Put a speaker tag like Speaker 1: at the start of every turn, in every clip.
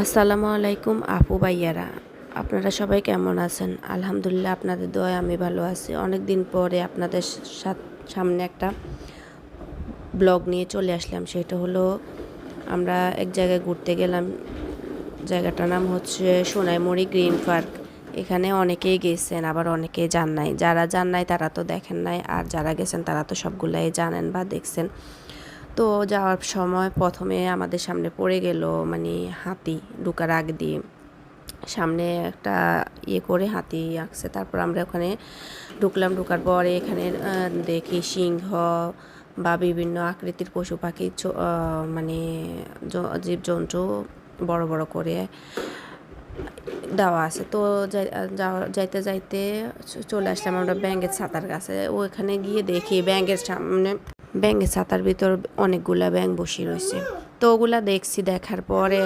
Speaker 1: আসসালামু আলাইকুম আপু ভাইয়ারা, আপনারা সবাই কেমন আছেন? আলহামদুলিল্লাহ, আপনাদের দোয়ায় আমি ভালো আছি। অনেক দিন পরে আপনাদের সামনে একটা ব্লগ নিয়ে চলে আসলাম। সেটা হলো, আমরা এক জায়গায় ঘুরতে গেলাম। জায়গাটার নাম হচ্ছে সোনাইমুড়ি গ্রিন পার্ক। এখানে অনেকেই গেছেন, আবার অনেকেই যান নাই। যারা যান নাই তারা তো দেখেন নাই, আর যারা গেছেন তারা তো সবগুলাই জানেন বা দেখছেন। তো যাওয়ার সময় প্রথমে আমাদের সামনে পড়ে গেল মানে হাতি। ঢোকার আগে দিয়ে সামনে একটা করে হাতি আঁকছে। তারপর আমরা ওখানে ঢুকলাম। ঢোকার পরে এখানে দেখি সিংহ বা বিভিন্ন আকৃতির পশু পাখি মানে জীবজন্তু বড় বড় করে দেওয়া আছে। তো যাইতে যাইতে চলে আসলাম আমরা ব্যাঙের ছাতার কাছে। ওইখানে গিয়ে দেখি ব্যাঙের সামনে ব্যাঙের ছাতার ভিতর অনেকগুলা ব্যাঙ বসে রয়েছে। তো ওগুলা দেখছি। দেখার পরে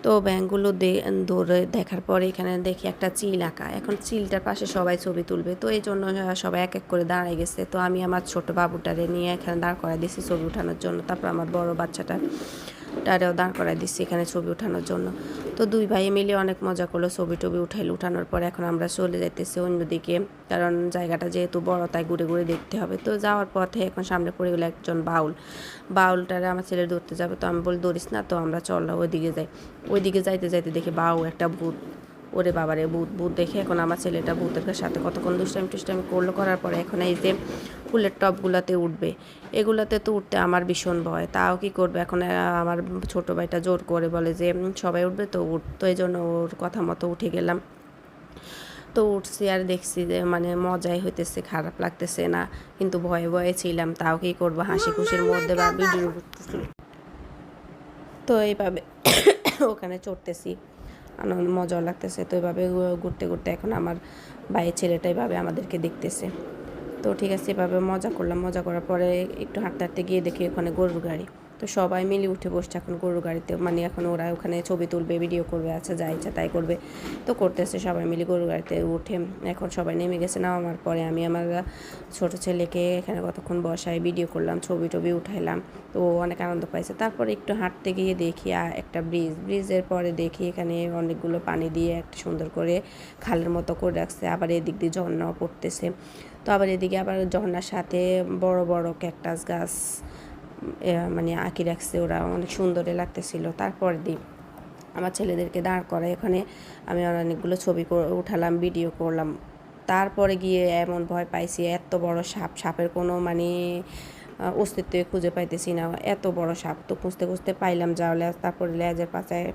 Speaker 1: তো ব্যাঙগুলো ধরে দেখার পরে এখানে দেখি একটা চিল আঁকা। এখন চিলটার পাশে সবাই ছবি তুলবে, তো এই জন্য সবাই এক এক করে দাঁড়ায় গেছে। তো আমি আমার ছোট বাবুটারে নিয়ে এখানে দাঁড় করাই দিছি ছবি ওঠানোর জন্য। তারপর আমার বড় বাচ্চাটারেও দাঁড় করাই দিচ্ছি এখানে ছবি ওঠানোর জন্য। তো দুই ভাই মিলে অনেক মজা করলো, ছবি টবি উঠানোর পর এখন আমরা চলে যাইতেছি অন্যদিকে, কারণ জায়গাটা যেহেতু বড় তাই ঘুরে ঘুরে দেখতে হবে। তো যাওয়ার পথে এখন সামনে পড়ে গেলো একজন বাউলটারে আমার ছেলে ধরতে যাবে। তো আমি বলি ধরিস না, তো আমরা চল ওইদিকে যাই। ওইদিকে যাইতে যাইতে দেখি একটা ভূত। ওরে বাবারে, ভূত দেখে এখন আমার ছেলেটা ভূতের সাথে কতক্ষণ দুষ্টামি করলো। করার পরে এখন এই যে ফুলের টবগুলাতে উঠবে, এগুলাতে তো উঠতে আমার ভীষণ ভয়। তাও কি করবে, এখন আমার ছোট ভাইটা জোর করে বলে যে সবাই উঠবে তো তো এই জন্য ওর কথা মতো উঠে গেলাম। তো উঠছি আর দেখছি যে মানে মজাই হইতেছে, খারাপ লাগতেছে না, কিন্তু ভয়ে ভয়ে ছিলাম। তাও কি করবো, হাসি খুশির মধ্যে বা ভিডিও করতেছি। তো এইভাবে ওখানে চড়তেছি, আনন্দ মজাও লাগতেছে। তো এইভাবে ঘুরতে ঘুরতে এখন আমার ভাইয়ের ছেলেটা এইভাবে আমাদেরকে দেখতেছে। তো ঠিক আছে, এভাবে মজা করলাম। মজা করার পরে একটু হাঁটতে হাঁটতে গিয়ে দেখি ওখানে গরুর গাড়ি। তো সবাই মিলে উঠে বসছে এখন গরুর গাড়িতে, মানে এখন ওরা ওখানে ছবি তুলবে, ভিডিও করবে, আচ্ছা যা ইচ্ছা তাই করবে। তো করতেছে সবাই মিলে গরুর গাড়িতে উঠে। এখন সবাই নেমে গেছে। নামার পরে আমি আমার ছোটো ছেলেকে এখানে কতক্ষণ বসায় ভিডিও করলাম, ছবি টবি উঠাইলাম। তো অনেক আনন্দ পাইছে। তারপরে একটু হাঁটতে গিয়ে দেখি একটা ব্রিজের পরে দেখি এখানে অনেকগুলো পানি দিয়ে একটা সুন্দর করে খালের মতো করে রাখছে। আবার এদিক দিয়ে ঝর্ণাও পড়তেছে। তো আবার এদিকে আবার ঝর্ণার সাথে বড় বড় ক্যাকটাস গাছ মানে আঁকি রাখছে ওরা, অনেক সুন্দরই লাগতেছিল। তারপর দিই আমার ছেলেদেরকে দাঁড় করায় এখানে আমি অনেকগুলো ছবি উঠালাম, ভিডিও করলাম। তারপরে গিয়ে এমন ভয় পাইছি, এত বড় সাপের কোনো মানে অস্তিত্ব খুঁজে পাইতেছি না। এত বড় সাপ তো খুঁজতে খুঁজতে পাইলাম, তারপরে লেজের পাশে